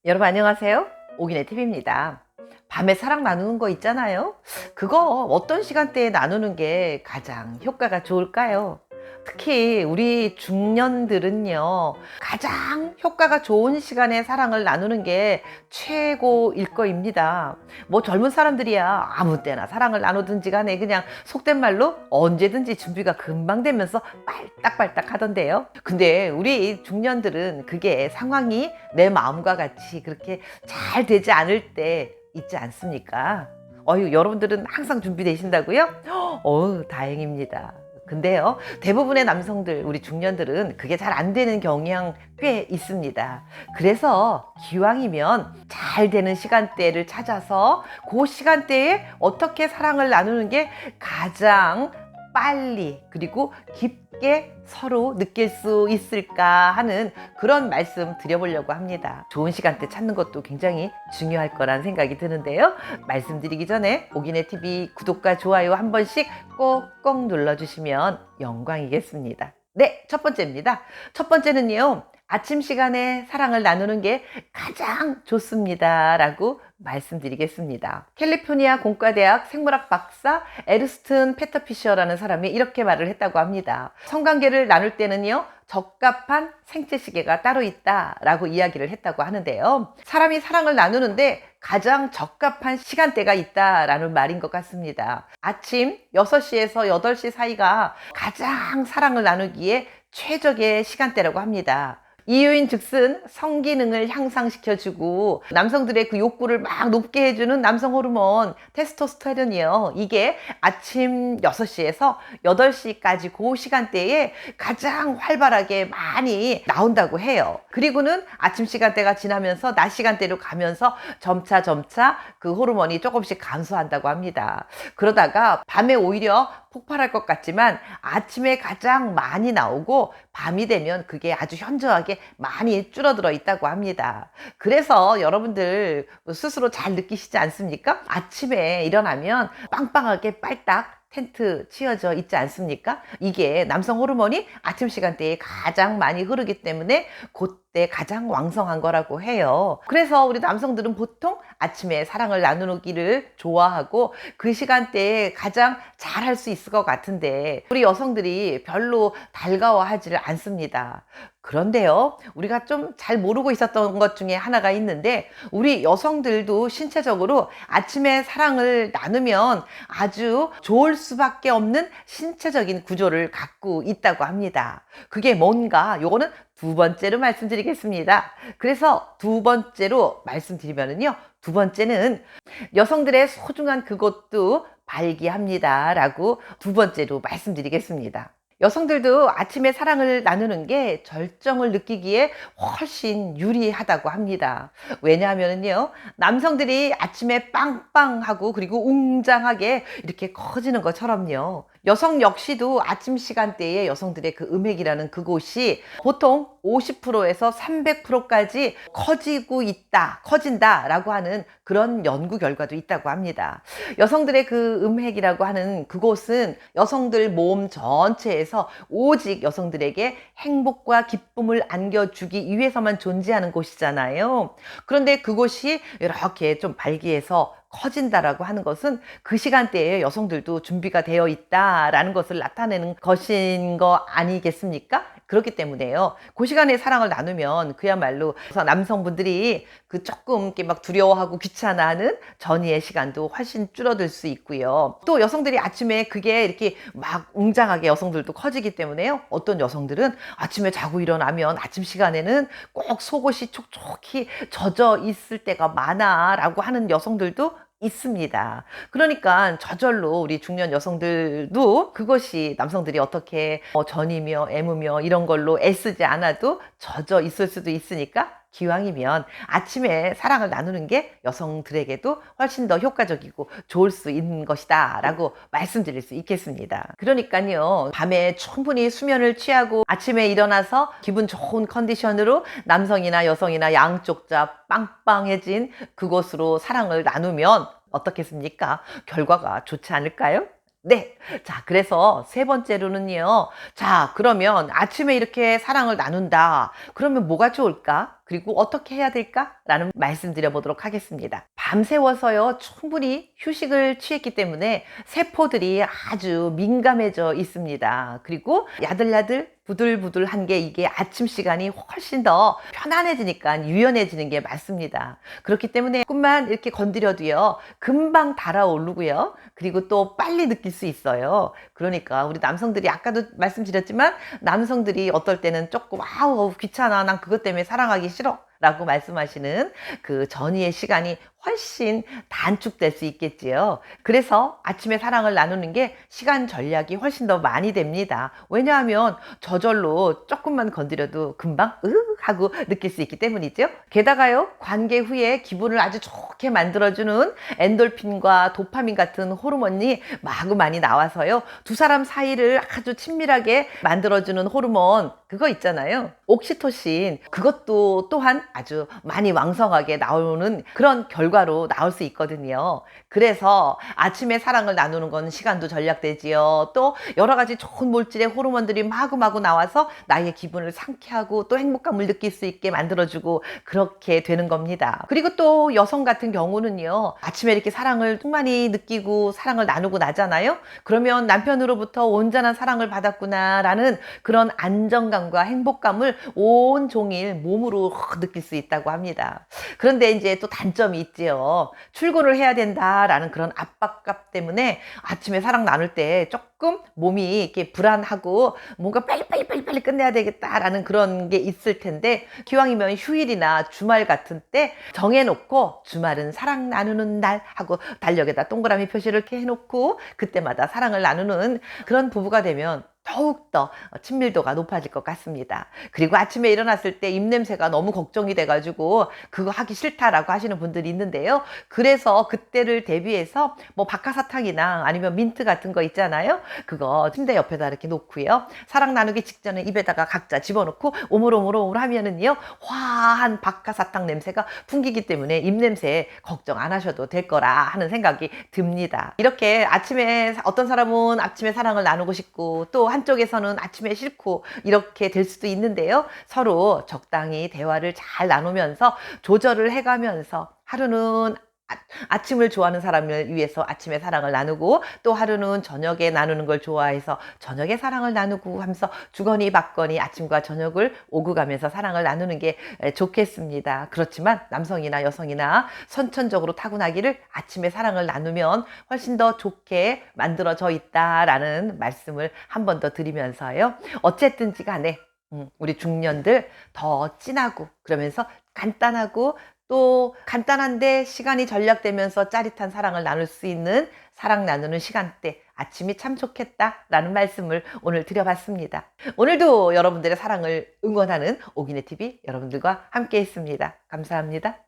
여러분 안녕하세요. 오기네 TV입니다. 밤에 사랑 나누는 거 있잖아요. 그거 어떤 시간대에 나누는 게 가장 효과가 좋을까요? 특히 우리 중년들은요, 가장 효과가 좋은 시간에 사랑을 나누는 게 최고일 거입니다. 뭐 젊은 사람들이야 아무 때나 사랑을 나누든지 간에 그냥 속된 말로 언제든지 준비가 금방 되면서 빨딱빨딱 하던데요. 근데 우리 중년들은 그게 상황이 내 마음과 같이 그렇게 잘 되지 않을 때 있지 않습니까? 여러분들은 항상 준비되신다고요? 다행입니다. 근데요, 대부분의 남성들, 우리 중년들은 그게 잘 안 되는 경향 꽤 있습니다. 그래서 기왕이면 잘 되는 시간대를 찾아서 그 시간대에 어떻게 사랑을 나누는 게 가장 빨리 그리고 깊게 서로 느낄 수 있을까 하는 그런 말씀 드려보려고 합니다. 좋은 시간대 찾는 것도 굉장히 중요할 거란 생각이 드는데요. 말씀드리기 전에 오기네 TV 구독과 좋아요 한 번씩 꼭꼭 눌러주시면 영광이겠습니다. 네, 첫 번째입니다. 첫 번째는요, 아침 시간에 사랑을 나누는 게 가장 좋습니다 라고 말씀드리겠습니다. 캘리포니아 공과대학 생물학 박사 에르스튼 페터피셔라는 사람이 이렇게 말을 했다고 합니다. 성관계를 나눌 때는요, 적합한 생체 시계가 따로 있다라고 이야기를 했다고 하는데요. 사람이 사랑을 나누는데 가장 적합한 시간대가 있다라는 말인 것 같습니다. 아침 6시에서 8시 사이가 가장 사랑을 나누기에 최적의 시간대라고 합니다. 이유인 즉슨 성기능을 향상시켜주고 남성들의 그 욕구를 막 높게 해주는 남성 호르몬 테스토스테론이요. 이게 아침 6시에서 8시까지 그 시간대에 가장 활발하게 많이 나온다고 해요. 그리고는 아침 시간대가 지나면서 낮 시간대로 가면서 점차 그 호르몬이 조금씩 감소한다고 합니다. 그러다가 밤에 오히려 폭발할 것 같지만 아침에 가장 많이 나오고 밤이 되면 그게 아주 현저하게 많이 줄어들어 있다고 합니다. 그래서 여러분들 스스로 잘 느끼시지 않습니까? 아침에 일어나면 빵빵하게 빨딱 텐트 치어져 있지 않습니까? 이게 남성 호르몬이 아침 시간대에 가장 많이 흐르기 때문에 그때 가장 왕성한 거라고 해요. 그래서 우리 남성들은 보통 아침에 사랑을 나누기를 좋아하고 그 시간대에 가장 잘 할 수 있을 것 같은데 우리 여성들이 별로 달가워하지를 않습니다. 그런데요, 우리가 좀 잘 모르고 있었던 것 중에 하나가 있는데 우리 여성들도 신체적으로 아침에 사랑을 나누면 아주 좋을 수밖에 없는 신체적인 구조를 갖고 있다고 합니다. 그게 뭔가 요거는 두 번째로 말씀드리겠습니다. 그래서 두 번째로 말씀드리면은요, 두 번째는 여성들의 소중한 그것도 발기합니다 라고 두 번째로 말씀드리겠습니다. 여성들도 아침에 사랑을 나누는 게 절정을 느끼기에 훨씬 유리하다고 합니다. 왜냐하면요, 남성들이 아침에 빵빵하고 그리고 웅장하게 이렇게 커지는 것처럼요, 여성 역시도 아침 시간대에 여성들의 그 음액이라는 그곳이 보통 50%에서 300%까지 커진다라고 하는 그런 연구 결과도 있다고 합니다. 여성들의 그 음핵이라고 하는 그곳은 여성들 몸 전체에서 오직 여성들에게 행복과 기쁨을 안겨주기 위해서만 존재하는 곳이잖아요. 그런데 그곳이 이렇게 좀 발기해서 커진다라고 하는 것은 그 시간대에 여성들도 준비가 되어 있다라는 것을 나타내는 것인 거 아니겠습니까? 그렇기 때문에요, 그 시간에 사랑을 나누면 그야말로 남성분들이 그 조금 이렇게 막 두려워하고 귀찮아하는 전이의 시간도 훨씬 줄어들 수 있고요. 또 여성들이 아침에 그게 이렇게 막 웅장하게 여성들도 커지기 때문에요, 어떤 여성들은 아침에 자고 일어나면 아침 시간에는 꼭 속옷이 촉촉히 젖어 있을 때가 많아 라고 하는 여성들도 있습니다. 그러니까 저절로 우리 중년 여성들도 그것이 남성들이 어떻게 전이며 애무며 이런 걸로 애쓰지 않아도 젖어 있을 수도 있으니까 기왕이면 아침에 사랑을 나누는 게 여성들에게도 훨씬 더 효과적이고 좋을 수 있는 것이다 라고 말씀드릴 수 있겠습니다. 그러니까요, 밤에 충분히 수면을 취하고 아침에 일어나서 기분 좋은 컨디션으로 남성이나 여성이나 양쪽 다 빵빵해진 그곳으로 사랑을 나누면 어떻겠습니까? 결과가 좋지 않을까요? 네. 자, 그래서 세 번째로는요. 자, 그러면 아침에 이렇게 사랑을 나눈다. 그러면 뭐가 좋을까? 그리고 어떻게 해야 될까라는 말씀드려 보도록 하겠습니다. 밤새워서요, 충분히 휴식을 취했기 때문에 세포들이 아주 민감해져 있습니다. 그리고 야들야들 부들부들한 게 이게 아침 시간이 훨씬 더 편안해지니까 유연해지는 게 맞습니다. 그렇기 때문에 조금만 이렇게 건드려도요, 금방 달아오르고요, 그리고 또 빨리 느낄 수 있어요. 그러니까 우리 남성들이 아까도 말씀드렸지만, 남성들이 어떨 때는 조금 아우 귀찮아, 난 그것 때문에 사랑하기 싫어 라고 말씀하시는 그 전이의 시간이 훨씬 단축될 수 있겠지요. 그래서 아침에 사랑을 나누는 게 시간 전략이 훨씬 더 많이 됩니다. 왜냐하면 저절로 조금만 건드려도 금방 하고 느낄 수 있기 때문이죠. 게다가요, 관계 후에 기분을 아주 좋게 만들어주는 엔돌핀과 도파민 같은 호르몬이 마구 많이 나와서요, 두 사람 사이를 아주 친밀하게 만들어주는 호르몬, 그거 있잖아요, 옥시토신. 그것도 또한 아주 많이 왕성하게 나오는 그런 결과로 나올 수 있거든요. 그래서 아침에 사랑을 나누는 건 시간도 절약되지요. 또 여러 가지 좋은 물질의 호르몬들이 마구마구 나와서 나의 기분을 상쾌하고 또 행복감을 느낄 수 있게 만들어주고, 그렇게 되는 겁니다. 그리고 또 여성 같은 경우는요, 아침에 이렇게 사랑을 충만히 느끼고 사랑을 나누고 나잖아요. 그러면 남편으로부터 온전한 사랑을 받았구나 라는 그런 안정감과 행복감을 온종일 몸으로 느낄 수 있다고 합니다. 그런데 이제 또 단점이 있지요. 출근을 해야 된다라는 그런 압박감 때문에 아침에 사랑 나눌 때 조금 몸이 이렇게 불안하고 뭔가 빨리 끝내야 되겠다라는 그런 게 있을 텐데, 기왕이면 휴일이나 주말 같은 때 정해놓고, 주말은 사랑 나누는 날 하고 달력에다 동그라미 표시를 이렇게 해놓고 그때마다 사랑을 나누는 그런 부부가 되면 더욱더 친밀도가 높아질 것 같습니다. 그리고 아침에 일어났을 때 입냄새가 너무 걱정이 돼가지고 그거 하기 싫다라고 하시는 분들이 있는데요. 그래서 그때를 대비해서 뭐 박하사탕이나 아니면 민트 같은 거 있잖아요. 그거 침대 옆에다 이렇게 놓고요, 사랑 나누기 직전에 입에다가 각자 집어넣고 오물오물 하면은요, 화한 박하사탕 냄새가 풍기기 때문에 입냄새 걱정 안 하셔도 될 거라 하는 생각이 듭니다. 이렇게 아침에 어떤 사람은 아침에 사랑을 나누고 싶고, 또 한쪽에서는 아침에 싫고, 이렇게 될 수도 있는데요. 서로 적당히 대화를 잘 나누면서 조절을 해가면서, 하루는 아침을 좋아하는 사람을 위해서 아침에 사랑을 나누고, 또 하루는 저녁에 나누는 걸 좋아해서 저녁에 사랑을 나누고 하면서 주거니 받거니 아침과 저녁을 오고 가면서 사랑을 나누는 게 좋겠습니다. 그렇지만 남성이나 여성이나 선천적으로 타고나기를 아침에 사랑을 나누면 훨씬 더 좋게 만들어져 있다라는 말씀을 한 번 더 드리면서요, 어쨌든지 간에 우리 중년들 더 진하고, 그러면서 간단하고, 또 간단한데 시간이 절약되면서 짜릿한 사랑을 나눌 수 있는 사랑 나누는 시간대, 아침이 참 좋겠다라는 말씀을 오늘 드려봤습니다. 오늘도 여러분들의 사랑을 응원하는 오기네TV 여러분들과 함께 했습니다. 감사합니다.